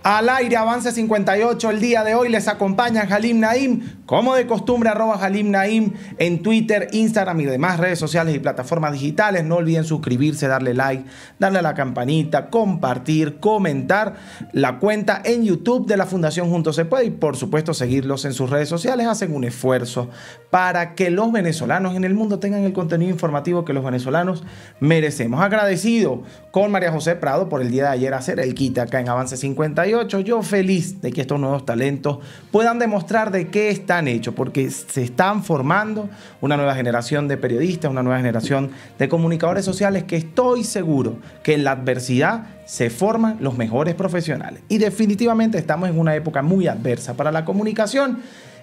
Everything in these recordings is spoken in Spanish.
Al aire, Avance 58, el día de hoy les acompaña Halim Naim, como de costumbre, @Halim Naim en Twitter, Instagram y demás redes sociales y plataformas digitales. No olviden suscribirse, darle like, darle a la campanita, compartir, comentar la cuenta en YouTube de la Fundación Juntos Se Puede y por supuesto seguirlos en sus redes sociales. Hacen un esfuerzo para que los venezolanos en el mundo tengan el contenido informativo que los venezolanos merecemos. Agradecido con María José Prado por el día de ayer hacer el quite acá en Avance 58. Yo feliz de que estos nuevos talentos puedan demostrar de qué están hechos, porque se están formando una nueva generación de periodistas, una nueva generación de comunicadores sociales que estoy seguro que en la adversidad se forman los mejores profesionales. Y definitivamente estamos en una época muy adversa para la comunicación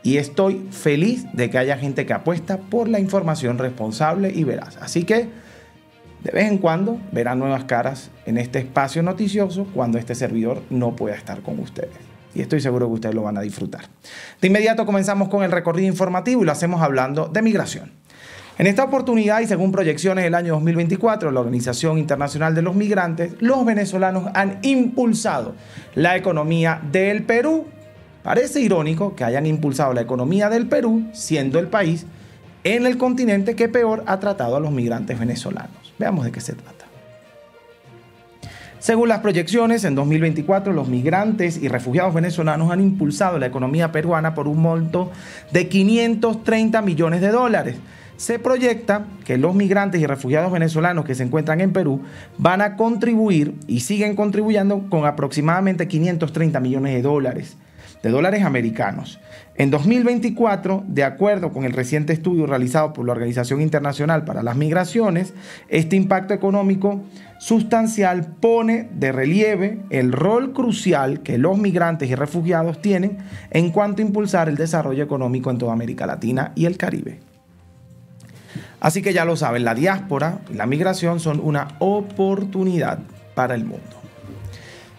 y estoy feliz de que haya gente que apuesta por la información responsable y veraz. Así que de vez en cuando verán nuevas caras en este espacio noticioso cuando este servidor no pueda estar con ustedes. Y estoy seguro que ustedes lo van a disfrutar. De inmediato comenzamos con el recorrido informativo y lo hacemos hablando de migración. En esta oportunidad y según proyecciones del año 2024, la Organización Internacional de los Migrantes, los venezolanos han impulsado la economía del Perú. Parece irónico que hayan impulsado la economía del Perú, siendo el país en el continente que peor ha tratado a los migrantes venezolanos. Veamos de qué se trata. Según las proyecciones, en 2024 los migrantes y refugiados venezolanos han impulsado la economía peruana por un monto de 530 millones de dólares. Se proyecta que los migrantes y refugiados venezolanos que se encuentran en Perú van a contribuir y siguen contribuyendo con aproximadamente 530 millones de dólares americanos. En 2024, de acuerdo con el reciente estudio realizado por la Organización Internacional para las Migraciones, este impacto económico sustancial pone de relieve el rol crucial que los migrantes y refugiados tienen en cuanto a impulsar el desarrollo económico en toda América Latina y el Caribe. Así que ya lo saben, la diáspora y la migración son una oportunidad para el mundo.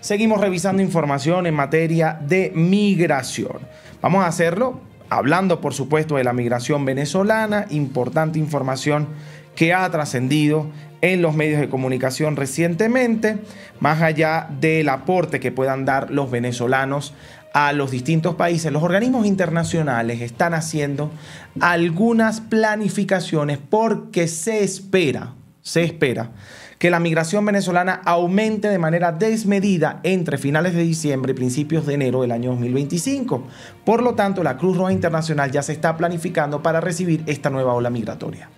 Seguimos revisando información en materia de migración. Vamos a hacerlo hablando, por supuesto, de la migración venezolana. Importante información que ha trascendido en los medios de comunicación recientemente, más allá del aporte que puedan dar los venezolanos a los distintos países. Los organismos internacionales están haciendo algunas planificaciones porque se espera que la migración venezolana aumente de manera desmedida entre finales de diciembre y principios de enero del año 2025. Por lo tanto, la Cruz Roja Internacional ya se está planificando para recibir esta nueva ola migratoria.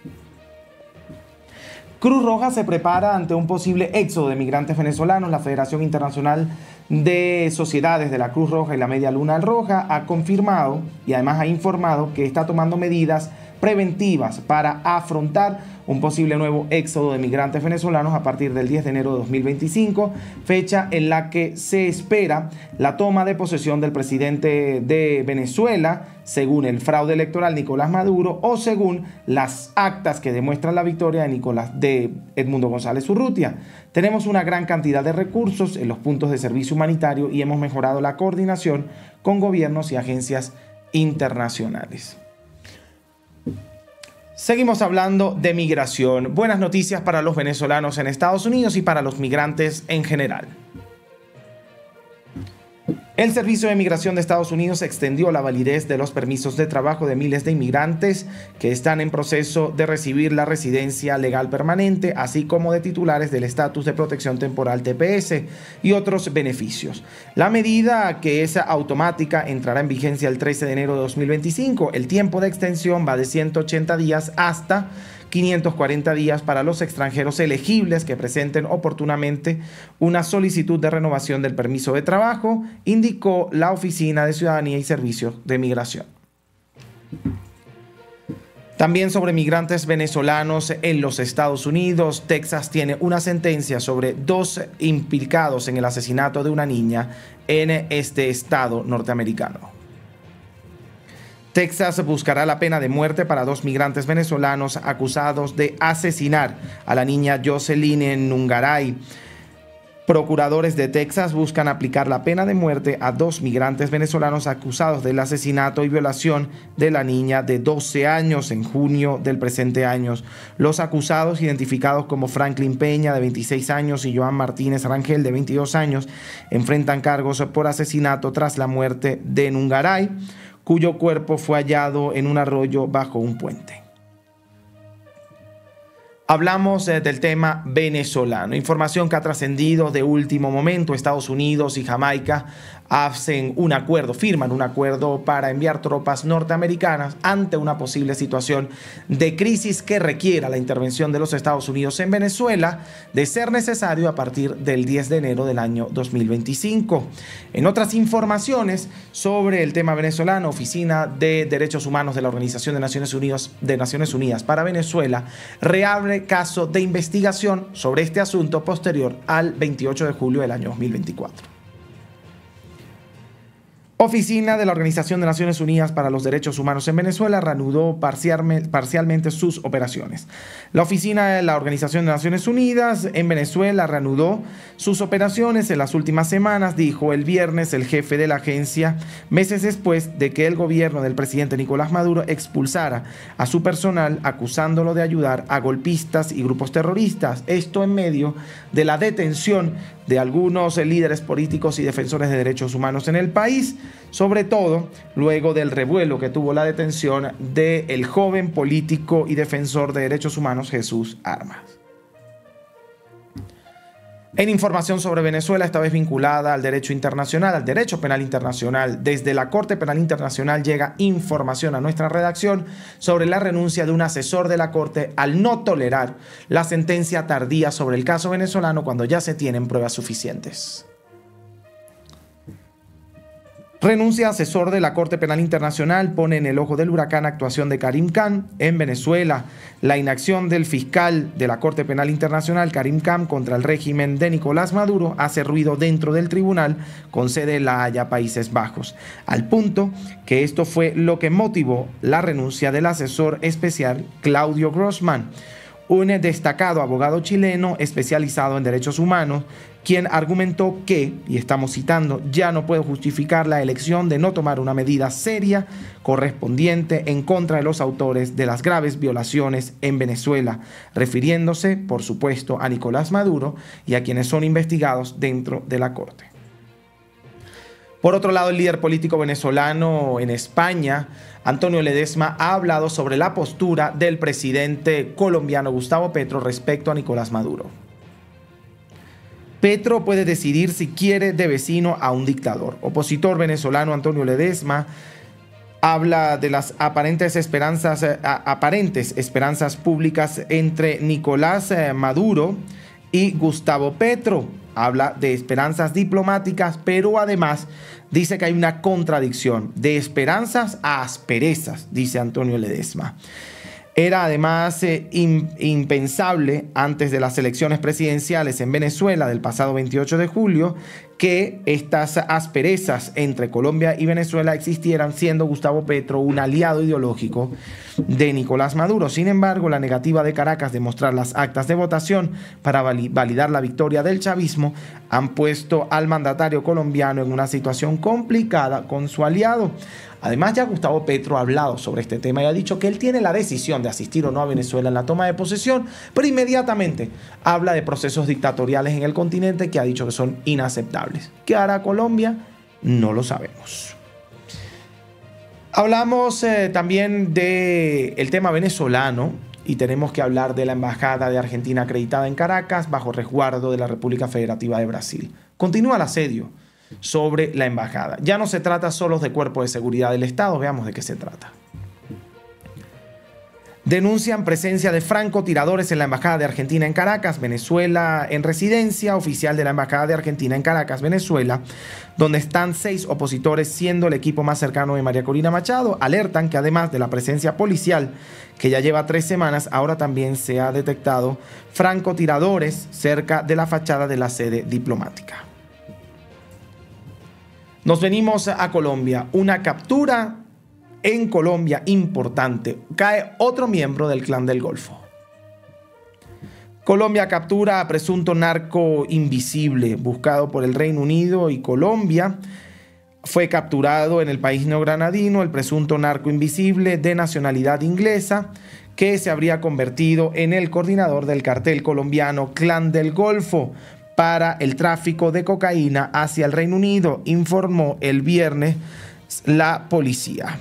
Cruz Roja se prepara ante un posible éxodo de migrantes venezolanos. La Federación Internacional de Sociedades de la Cruz Roja y la Media Luna Roja ha confirmado y además ha informado que está tomando medidas preventivas para afrontar un posible nuevo éxodo de migrantes venezolanos a partir del 10 de enero de 2025, fecha en la que se espera la toma de posesión del presidente de Venezuela, según el fraude electoral Nicolás Maduro o según las actas que demuestran la victoria de Edmundo González Urrutia. Tenemos una gran cantidad de recursos en los puntos de servicio humanitario y hemos mejorado la coordinación con gobiernos y agencias internacionales. Seguimos hablando de migración. Buenas noticias para los venezolanos en Estados Unidos y para los migrantes en general. El Servicio de Migración de Estados Unidos extendió la validez de los permisos de trabajo de miles de inmigrantes que están en proceso de recibir la residencia legal permanente, así como de titulares del estatus de protección temporal TPS y otros beneficios. La medida, que es automática, entrará en vigencia el 13 de enero de 2025. El tiempo de extensión va de 180 días hasta 540 días para los extranjeros elegibles que presenten oportunamente una solicitud de renovación del permiso de trabajo, indicó la Oficina de Ciudadanía y Servicios de Migración. También sobre migrantes venezolanos en los Estados Unidos, Texas tiene una sentencia sobre 2 implicados en el asesinato de una niña en este estado norteamericano. Texas buscará la pena de muerte para 2 migrantes venezolanos acusados de asesinar a la niña Jocelyn Nungaray Procuradores de Texas buscan aplicar la pena de muerte a 2 migrantes venezolanos acusados del asesinato y violación de la niña de 12 años en junio del presente año. Los acusados, identificados como Franklin Peña, de 26 años, y Joan Martínez Rangel, de 22 años, enfrentan cargos por asesinato tras la muerte de Nungaray, cuyo cuerpo fue hallado en un arroyo bajo un puente. Hablamos del tema venezolano. Información que ha trascendido de último momento. Estados Unidos y Jamaica firman un acuerdo para enviar tropas norteamericanas ante una posible situación de crisis que requiera la intervención de los Estados Unidos en Venezuela, de ser necesario a partir del 10 de enero del año 2025. En otras informaciones sobre el tema venezolano, Oficina de Derechos Humanos de la Organización de Naciones Unidas para Venezuela reabre caso de investigación sobre este asunto posterior al 28 de julio del año 2024. Oficina de la Organización de Naciones Unidas para los Derechos Humanos en Venezuela reanudó parcialmente sus operaciones. La Oficina de la Organización de Naciones Unidas en Venezuela reanudó sus operaciones en las últimas semanas, dijo el viernes el jefe de la agencia, meses después de que el gobierno del presidente Nicolás Maduro expulsara a su personal acusándolo de ayudar a golpistas y grupos terroristas. Esto en medio de la detención de algunos líderes políticos y defensores de derechos humanos en el país, sobre todo luego del revuelo que tuvo la detención del joven político y defensor de derechos humanos Jesús Armas. En información sobre Venezuela, esta vez vinculada al derecho internacional, al derecho penal internacional, desde la Corte Penal Internacional llega información a nuestra redacción sobre la renuncia de un asesor de la Corte al no tolerar la sentencia tardía sobre el caso venezolano cuando ya se tienen pruebas suficientes. Renuncia asesor de la Corte Penal Internacional, pone en el ojo del huracán actuación de Karim Khan en Venezuela. La inacción del fiscal de la Corte Penal Internacional, Karim Khan, contra el régimen de Nicolás Maduro hace ruido dentro del tribunal con sede en La Haya, Países Bajos, al punto que esto fue lo que motivó la renuncia del asesor especial Claudio Grossman, un destacado abogado chileno especializado en derechos humanos, quien argumentó que, y estamos citando, ya no puede justificar la elección de no tomar una medida seria correspondiente en contra de los autores de las graves violaciones en Venezuela, refiriéndose, por supuesto, a Nicolás Maduro y a quienes son investigados dentro de la Corte. Por otro lado, el líder político venezolano en España, Antonio Ledezma, ha hablado sobre la postura del presidente colombiano Gustavo Petro respecto a Nicolás Maduro. Petro puede decidir si quiere de vecino a un dictador. Opositor venezolano Antonio Ledezma habla de las aparentes esperanzas públicas entre Nicolás Maduro y Gustavo Petro. Habla de esperanzas diplomáticas, pero además dice que hay una contradicción de esperanzas a asperezas, dice Antonio Ledezma. Era además impensable antes de las elecciones presidenciales en Venezuela del pasado 28 de julio que estas asperezas entre Colombia y Venezuela existieran, siendo Gustavo Petro un aliado ideológico de Nicolás Maduro. Sin embargo, la negativa de Caracas de mostrar las actas de votación para validar la victoria del chavismo han puesto al mandatario colombiano en una situación complicada con su aliado. Además, ya Gustavo Petro ha hablado sobre este tema y ha dicho que él tiene la decisión de asistir o no a Venezuela en la toma de posesión, pero inmediatamente habla de procesos dictatoriales en el continente que ha dicho que son inaceptables. ¿Qué hará Colombia? No lo sabemos. Hablamos también del tema venezolano y tenemos que hablar de la Embajada de Argentina acreditada en Caracas bajo resguardo de la República Federativa de Brasil. Continúa el asedio sobre la embajada. Ya no se trata solo de cuerpos de seguridad del Estado, veamos de qué se trata. Denuncian presencia de francotiradores en la Embajada de Argentina en Caracas, Venezuela, en residencia oficial de la Embajada de Argentina en Caracas, Venezuela, donde están 6 opositores, siendo el equipo más cercano de María Corina Machado. Alertan que además de la presencia policial, que ya lleva 3 semanas, ahora también se ha detectado francotiradores cerca de la fachada de la sede diplomática. Nos venimos a Colombia. Una captura en Colombia importante. Cae otro miembro del Clan del Golfo. Colombia captura a presunto narco invisible, buscado por el Reino Unido y Colombia. Fue capturado en el país neogranadino el presunto narco invisible de nacionalidad inglesa que se habría convertido en el coordinador del cartel colombiano Clan del Golfo para el tráfico de cocaína hacia el Reino Unido, informó el viernes la policía.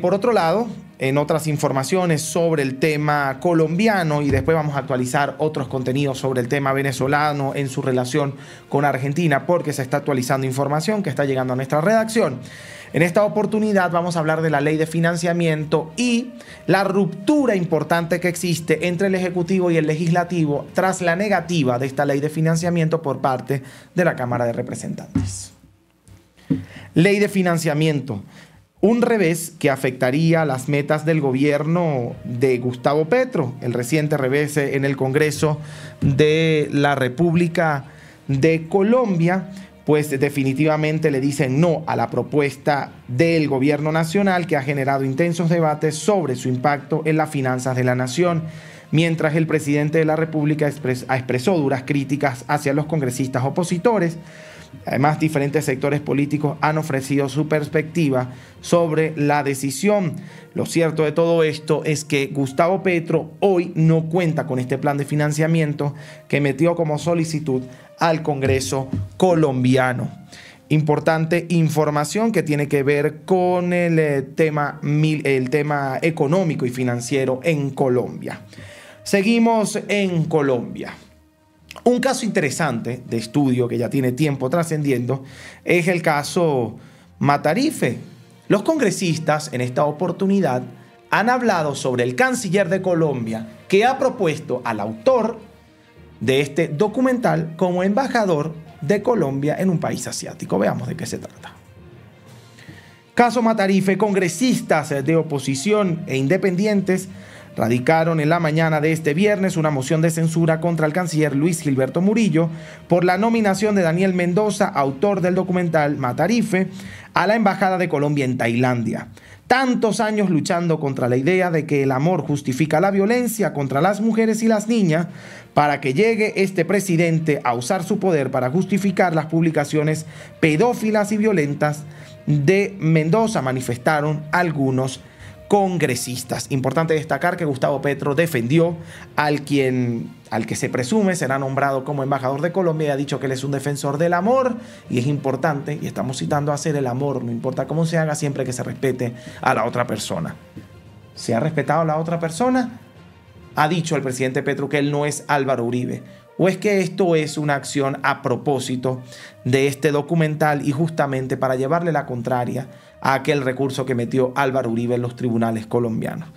Por otro lado, en otras informaciones sobre el tema colombiano, y después vamos a actualizar otros contenidos sobre el tema venezolano en su relación con Argentina, porque se está actualizando información que está llegando a nuestra redacción. En esta oportunidad vamos a hablar de la ley de financiamiento y la ruptura importante que existe entre el Ejecutivo y el Legislativo tras la negativa de esta ley de financiamiento por parte de la Cámara de Representantes. Ley de financiamiento. Un revés que afectaría las metas del gobierno de Gustavo Petro, el reciente revés en el Congreso de la República de Colombia, pues definitivamente le dicen no a la propuesta del gobierno nacional que ha generado intensos debates sobre su impacto en las finanzas de la nación, mientras el presidente de la República expresó duras críticas hacia los congresistas opositores. Además, diferentes sectores políticos han ofrecido su perspectiva sobre la decisión. Lo cierto de todo esto es que Gustavo Petro hoy no cuenta con este plan de financiamiento que metió como solicitud al Congreso colombiano. Importante información que tiene que ver con el tema económico y financiero en Colombia. Seguimos en Colombia. Un caso interesante de estudio que ya tiene tiempo trascendiendo es el caso Matarife. Los congresistas en esta oportunidad han hablado sobre el canciller de Colombia que ha propuesto al autor de este documental como embajador de Colombia en un país asiático. Veamos de qué se trata. Caso Matarife. Congresistas de oposición e independientes radicaron en la mañana de este viernes una moción de censura contra el canciller Luis Gilberto Murillo por la nominación de Daniel Mendoza, autor del documental Matarife, a la Embajada de Colombia en Tailandia. Tantos años luchando contra la idea de que el amor justifica la violencia contra las mujeres y las niñas, para que llegue este presidente a usar su poder para justificar las publicaciones pedófilas y violentas de Mendoza, manifestaron algunos congresistas. Importante destacar que Gustavo Petro defendió al que se presume será nombrado como embajador de Colombia y ha dicho que él es un defensor del amor, y es importante, y estamos citando, hacer el amor, no importa cómo se haga, siempre que se respete a la otra persona. ¿Se ha respetado a la otra persona? Ha dicho el presidente Petro que él no es Álvaro Uribe. ¿O es que esto es una acción a propósito de este documental y justamente para llevarle la contraria a aquel recurso que metió Álvaro Uribe en los tribunales colombianos?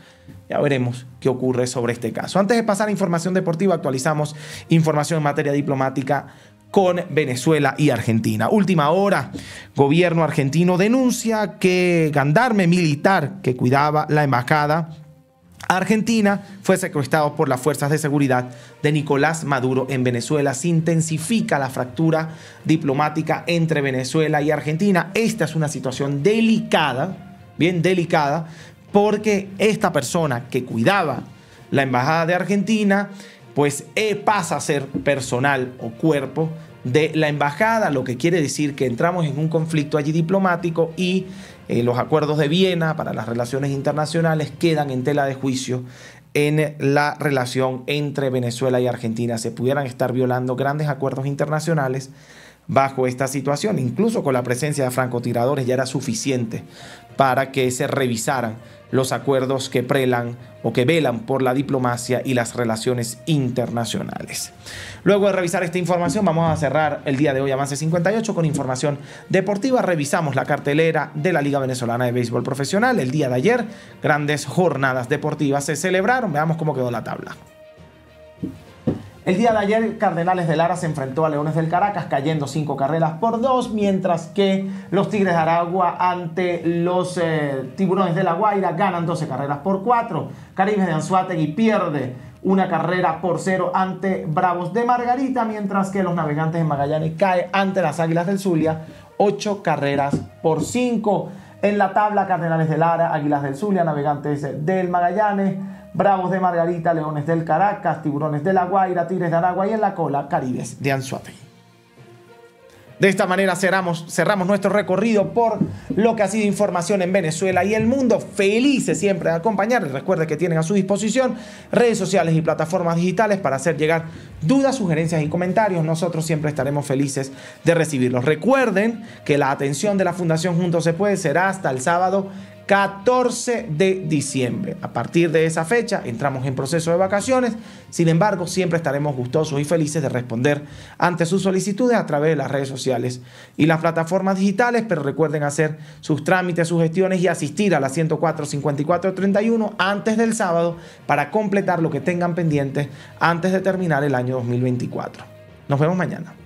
Ya veremos qué ocurre sobre este caso. Antes de pasar a información deportiva, actualizamos información en materia diplomática con Venezuela y Argentina. Última hora, gobierno argentino denuncia que gendarme militar que cuidaba la embajada Argentina fue secuestrado por las fuerzas de seguridad de Nicolás Maduro en Venezuela. Se intensifica la fractura diplomática entre Venezuela y Argentina. Esta es una situación delicada, bien delicada, porque esta persona que cuidaba la embajada de Argentina, pues pasa a ser personal o cuerpo de la embajada, lo que quiere decir que entramos en un conflicto allí diplomático y los acuerdos de Viena para las relaciones internacionales quedan en tela de juicio en la relación entre Venezuela y Argentina. Se pudieran estar violando grandes acuerdos internacionales bajo esta situación. Incluso con la presencia de francotiradores ya era suficiente para que se revisaran los acuerdos que prelan o que velan por la diplomacia y las relaciones internacionales. Luego de revisar esta información, vamos a cerrar el día de hoy Avance 58 con información deportiva. Revisamos la cartelera de la Liga Venezolana de Béisbol Profesional. El día de ayer, grandes jornadas deportivas se celebraron. Veamos cómo quedó la tabla. El día de ayer, Cardenales de Lara se enfrentó a Leones del Caracas, cayendo 5-2, mientras que los Tigres de Aragua ante los Tiburones de La Guaira ganan 12-4. Caribes de Anzoátegui pierde 1-0 ante Bravos de Margarita, mientras que los Navegantes de Magallanes cae ante las Águilas del Zulia 8-5. En la tabla, Cardenales de Lara, Águilas del Zulia, Navegantes del Magallanes, Bravos de Margarita, Leones del Caracas, Tiburones de La Guaira, Tigres de Aragua y en la cola, Caribes de Anzoátegui. De esta manera cerramos nuestro recorrido por lo que ha sido información en Venezuela y el mundo. Felices siempre de acompañarles. Recuerden que tienen a su disposición redes sociales y plataformas digitales para hacer llegar dudas, sugerencias y comentarios. Nosotros siempre estaremos felices de recibirlos. Recuerden que la atención de la Fundación Juntos se Puede será hasta el sábado 14 de diciembre. A partir de esa fecha entramos en proceso de vacaciones. Sin embargo, siempre estaremos gustosos y felices de responder ante sus solicitudes a través de las redes sociales y las plataformas digitales. Pero recuerden hacer sus trámites, sus gestiones y asistir a la 104-54-31 antes del sábado para completar lo que tengan pendientes antes de terminar el año 2024. Nos vemos mañana.